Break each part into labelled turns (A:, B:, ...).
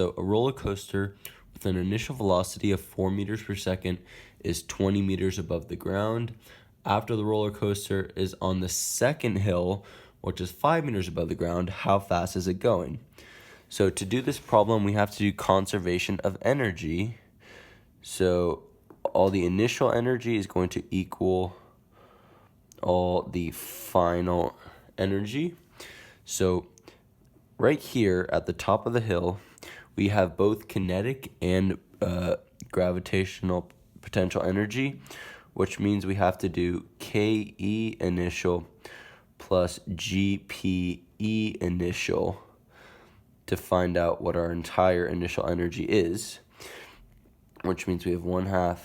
A: So a roller coaster with an initial velocity of 4 meters per second is 20 meters above the ground. After the roller coaster is on the second hill, which is 5 meters above the ground, how fast is it going? So to do this problem, we have to do conservation of energy. So all the initial energy is going to equal all the final energy. So right here at the top of the hill, we have both kinetic and gravitational potential energy, which means we have to do KE initial plus GPE initial to find out what our entire initial energy is, which means we have 1/2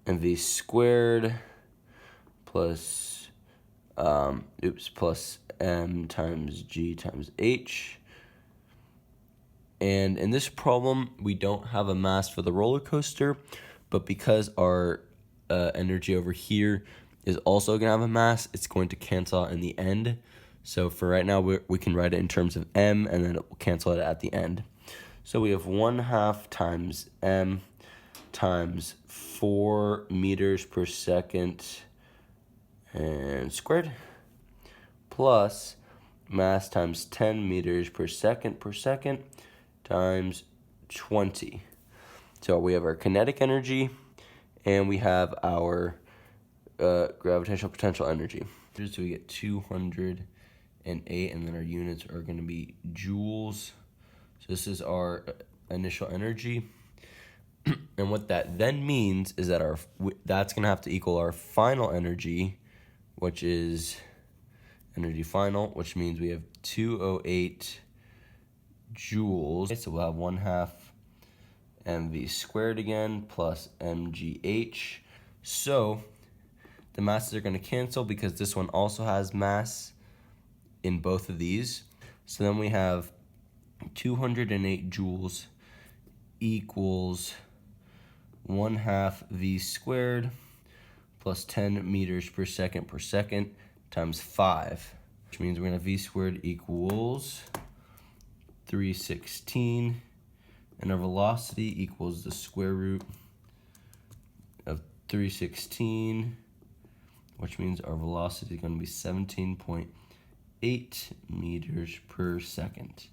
A: mv squared plus plus m times g times h. And in this problem, we don't have a mass for the roller coaster, but because our energy over here is also going to have a mass, it's going to cancel out in the end. So for right now, we can write it in terms of m, and then it will cancel it at the end. So we have 1/2 times m times 4 meters per second and squared plus mass times 10 meters per second times 20. So we have our kinetic energy and we have our gravitational potential energy. So we get 208, and then our units are going to be joules. So this is our initial energy. And what that then means is that that's going to have to equal our final energy, which is energy final, which means we have 208 joules. So we'll have 1/2 mv squared again plus mgh. So the masses are going to cancel because this one also has mass in both of these. So then we have 208 joules equals 1/2 v squared plus 10 meters per second times 5, which means we're going to v squared equals 316, and our velocity equals the square root of 316, which means our velocity is going to be 17.8 meters per second.